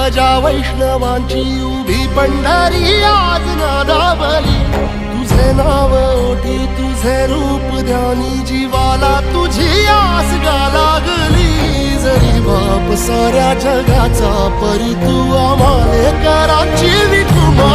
गजा वैष्णवांची उभी पंढरी आज नादावली तुझे नाव ओठी तुझे रूप ध्यानी जीवाला तुझी आस गा लागली जरी बाप साऱ्या जगाचा परी तू आम्हाले कराची विठुमा